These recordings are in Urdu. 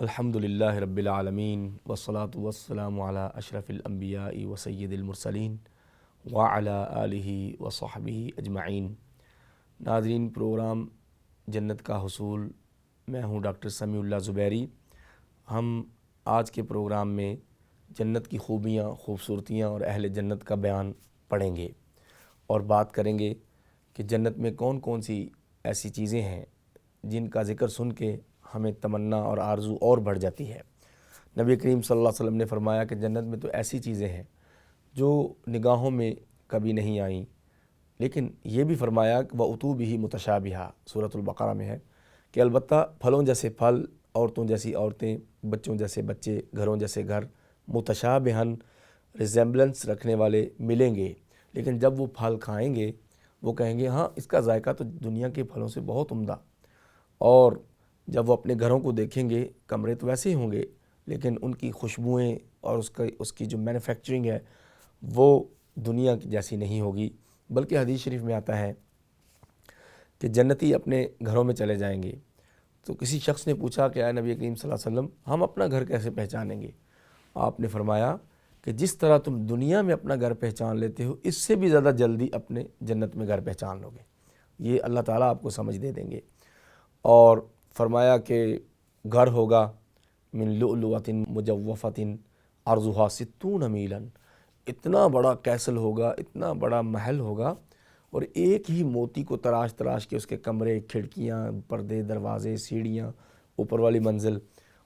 الحمد للہ رب العالمین والصلاة والسلام علی اشرف الانبیاء و سید المرسلین وعلی آلہ وصحبہ اجمعین۔ ناظرین، پروگرام جنت کا حصول، میں ہوں ڈاکٹر سمیع اللہ زبیری۔ ہم آج کے پروگرام میں جنت کی خوبیاں، خوبصورتیاں اور اہل جنت کا بیان پڑھیں گے اور بات کریں گے کہ جنت میں کون کون سی ایسی چیزیں ہیں جن کا ذکر سن کے ہمیں تمنا اور آرزو اور بڑھ جاتی ہے۔ نبی کریم صلی اللہ علیہ وسلم نے فرمایا کہ جنت میں تو ایسی چیزیں ہیں جو نگاہوں میں کبھی نہیں آئیں، لیکن یہ بھی فرمایا کہ وَأُتُوا بِهِ مُتَشَابِهًا، سورۃ البقرہ میں ہے کہ البتہ پھلوں جیسے پھل، عورتوں جیسی عورتیں، بچوں جیسے بچے، گھروں جیسے گھر، متشابہاً ریزیمبلنس رکھنے والے ملیں گے، لیکن جب وہ پھل کھائیں گے وہ کہیں گے ہاں اس کا ذائقہ تو دنیا کے پھلوں سے بہت عمدہ، اور جب وہ اپنے گھروں کو دیکھیں گے کمرے تو ویسے ہی ہوں گے لیکن ان کی خوشبوئیں اور اس کی جو مینوفیکچرنگ ہے وہ دنیا کی جیسی نہیں ہوگی، بلکہ حدیث شریف میں آتا ہے کہ جنتی اپنے گھروں میں چلے جائیں گے۔ تو کسی شخص نے پوچھا کہ اے نبی کریم صلی اللہ علیہ وسلم، ہم اپنا گھر کیسے پہچانیں گے؟ آپ نے فرمایا کہ جس طرح تم دنیا میں اپنا گھر پہچان لیتے ہو، اس سے بھی زیادہ جلدی اپنے جنت میں گھر پہچان لو گے۔ یہ اللہ تعالیٰ آپ کو سمجھ دے دیں گے۔ اور فرمایا کہ گھر ہوگا من لؤلؤۃ مجوفۃ عرضھا 60 میلا، اتنا بڑا کیسل ہوگا، اتنا بڑا محل ہوگا، اور ایک ہی موتی کو تراش تراش کے اس کے کمرے، کھڑکیاں، پردے، دروازے، سیڑھیاں، اوپر والی منزل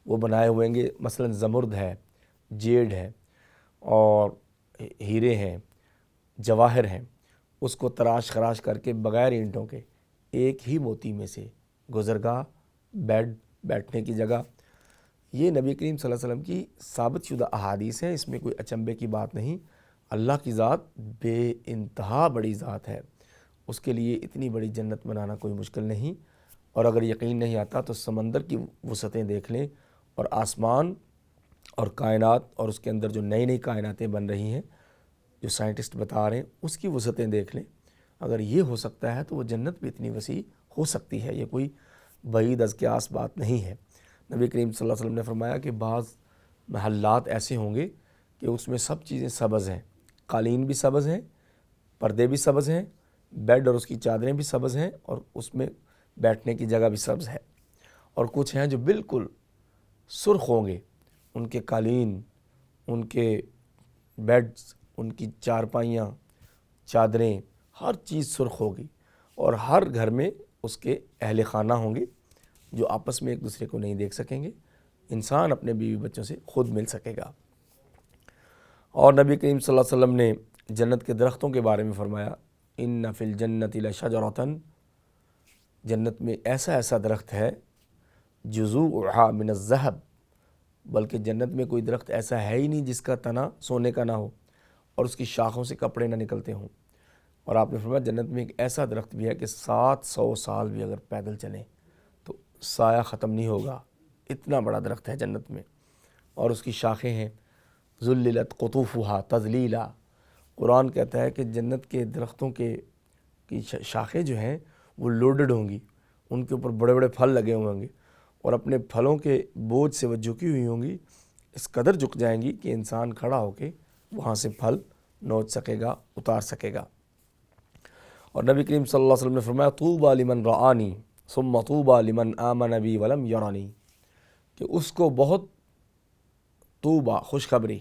وہ بنائے ہوئیں گے۔ مثلا زمرد ہے، جیڈ ہے اور ہیرے ہیں، جواہر ہیں، اس کو تراش خراش کر کے بغیر اینٹوں کے ایک ہی موتی میں سے گزرگاہ، بیڈ، بیٹھنے کی جگہ۔ یہ نبی کریم صلی اللہ علیہ وسلم کی ثابت شدہ احادیث ہیں، اس میں کوئی اچنبے کی بات نہیں۔ اللہ کی ذات بے انتہا بڑی ذات ہے، اس کے لیے اتنی بڑی جنت بنانا کوئی مشکل نہیں۔ اور اگر یقین نہیں آتا تو سمندر کی وسعتیں دیکھ لیں، اور آسمان اور کائنات، اور اس کے اندر جو نئی نئی کائناتیں بن رہی ہیں جو سائنٹسٹ بتا رہے ہیں، اس کی وسعتیں دیکھ لیں۔ اگر یہ ہو سکتا ہے تو وہ جنت بھی اتنی وسیع ہو سکتی ہے، یہ کوئی بعید از قیاس بات نہیں ہے۔ نبی کریم صلی اللہ علیہ وسلم نے فرمایا کہ بعض محلات ایسے ہوں گے کہ اس میں سب چیزیں سبز ہیں، قالین بھی سبز ہیں، پردے بھی سبز ہیں، بیڈ اور اس کی چادریں بھی سبز ہیں، اور اس میں بیٹھنے کی جگہ بھی سبز ہے۔ اور کچھ ہیں جو بالکل سرخ ہوں گے، ان کے قالین، ان کے بیڈز، ان کی چارپائیاں، چادریں، ہر چیز سرخ ہوگی، اور ہر گھر میں اس کے اہل خانہ ہوں گے جو آپس میں ایک دوسرے کو نہیں دیکھ سکیں گے، انسان اپنے بیوی بچوں سے خود مل سکے گا۔ اور نبی کریم صلی اللہ علیہ وسلم نے جنت کے درختوں کے بارے میں فرمایا ان فی الجنۃ لشجرۃ، جنت میں ایسا ایسا درخت ہے جذوعھا من الذھب، بلکہ جنت میں کوئی درخت ایسا ہے ہی نہیں جس کا تنا سونے کا نہ ہو اور اس کی شاخوں سے کپڑے نہ نکلتے ہوں۔ اور آپ نے فرمایا جنت میں ایک ایسا درخت بھی ہے کہ 700 سال بھی اگر پیدل چلیں تو سایہ ختم نہیں ہوگا، اتنا بڑا درخت ہے جنت میں، اور اس کی شاخیں ہیں ذللت قطوفھا تذلیلا۔ قرآن کہتا ہے کہ جنت کے درختوں کی شاخیں جو ہیں وہ لوڈڈ ہوں گی، ان کے اوپر بڑے بڑے پھل لگے ہوئے ہوں گے، اور اپنے پھلوں کے بوجھ سے وہ جھکی ہوئی ہوں گی، اس قدر جھک جائیں گی کہ انسان کھڑا ہو کے وہاں سے پھل نوچ سکے گا، اتار سکے گا۔ اور نبی کریم صلی اللہ علیہ وسلم نے فرمایا طوبی لمن رآنی ثم طوبی لمن آمن بی ولم یرانی، کہ اس کو بہت طوبی خوشخبری،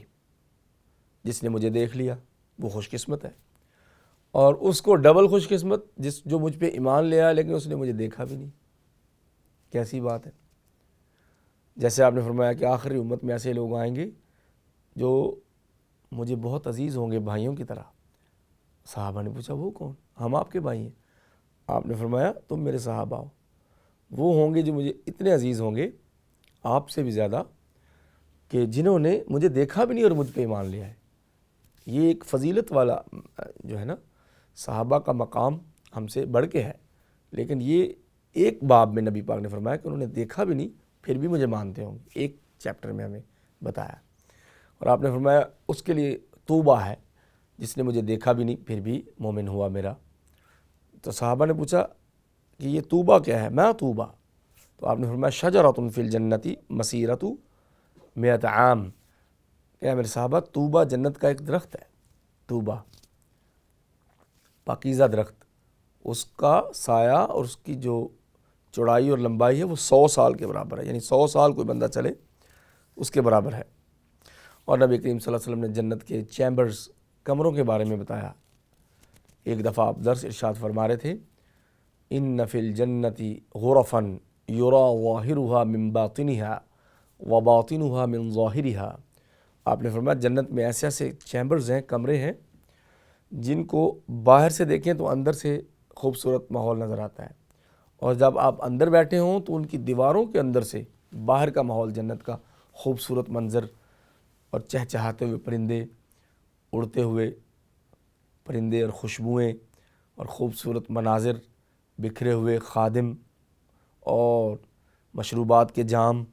جس نے مجھے دیکھ لیا وہ خوش قسمت ہے، اور اس کو ڈبل خوش قسمت جو مجھ پہ ایمان لے آیا لیکن اس نے مجھے دیکھا بھی نہیں۔ کیسی بات ہے؟ جیسے آپ نے فرمایا کہ آخری امت میں ایسے لوگ آئیں گے جو مجھے بہت عزیز ہوں گے، بھائیوں کی طرح۔ صحابہ نے پوچھا وہ کون؟ ہم آپ کے بھائی ہیں۔ آپ نے فرمایا تم میرے صحابہ ہو، وہ ہوں گے جو مجھے اتنے عزیز ہوں گے آپ سے بھی زیادہ، کہ جنہوں نے مجھے دیکھا بھی نہیں اور مجھ پہ ایمان لیا ہے۔ یہ ایک فضیلت والا جو ہے نا، صحابہ کا مقام ہم سے بڑھ کے ہے، لیکن یہ ایک باب میں نبی پاک نے فرمایا کہ انہوں نے دیکھا بھی نہیں پھر بھی مجھے مانتے ہوں گے، ایک چیپٹر میں ہمیں بتایا۔ اور آپ نے فرمایا اس کے لیے طوبیٰ ہے جس نے مجھے دیکھا بھی نہیں پھر بھی مومن ہوا میرا۔ تو صحابہ نے پوچھا کہ یہ طوبیٰ کیا ہے؟ ما طوبیٰ، تو آپ نے فرمایا شجرۃ فی الجنت مسیرۃ مئۃ عام، کہ میرے صحابہ طوبہ جنت کا ایک درخت ہے، طوبہ پاکیزہ درخت، اس کا سایہ اور اس کی جو چوڑائی اور لمبائی ہے وہ 100 سال کے برابر ہے، یعنی 100 سال کوئی بندہ چلے اس کے برابر ہے۔ اور نبی کریم صلی اللہ علیہ وسلم نے جنت کے چیمبرز، کمروں کے بارے میں بتایا۔ ایک دفعہ آپ درس ارشاد فرما رہے تھے، ان فی الجنت غرفا یرا ظاہرها من باطنها وباطنها من ظاہرها۔ آپ نے فرمایا جنت میں ایسے ایسے چیمبرز ہیں، کمرے ہیں، جن کو باہر سے دیکھیں تو اندر سے خوبصورت ماحول نظر آتا ہے، اور جب آپ اندر بیٹھے ہوں تو ان کی دیواروں کے اندر سے باہر کا ماحول، جنت کا خوبصورت منظر اور چہچہاتے ہوئے پرندے، اڑتے ہوئے پرندے اور خوشبوئیں اور خوبصورت مناظر، بکھرے ہوئے خادم اور مشروبات کے جام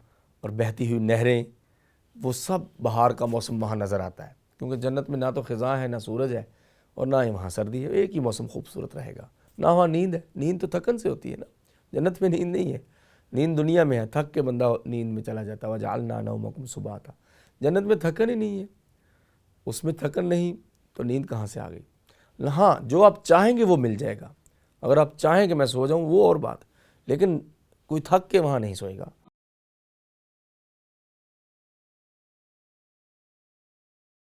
اور بہتی ہوئی نہریں، وہ سب بہار کا موسم وہاں نظر آتا ہے، کیونکہ جنت میں نہ تو خزاں ہے، نہ سورج ہے، اور نہ ہی وہاں سردی ہے، ایک ہی موسم خوبصورت رہے گا۔ نہ وہاں نیند ہے، نیند تو تھکن سے ہوتی ہے نا، جنت میں نیند نہیں ہے، نیند دنیا میں ہے، تھک کے بندہ نیند میں چلا جاتا ہے، وَجَعَلْنَا نَوْمَكُمْ سُبَاتًا۔ جنت میں تھکن ہی نہیں ہے، اس میں تھکن نہیں تو نیند کہاں سے آ گئی؟ ہاں جو آپ چاہیں گے وہ مل جائے گا، اگر آپ چاہیں کہ میں سو جاؤں وہ اور بات، لیکن کوئی تھک کے وہاں نہیں سوئے گا،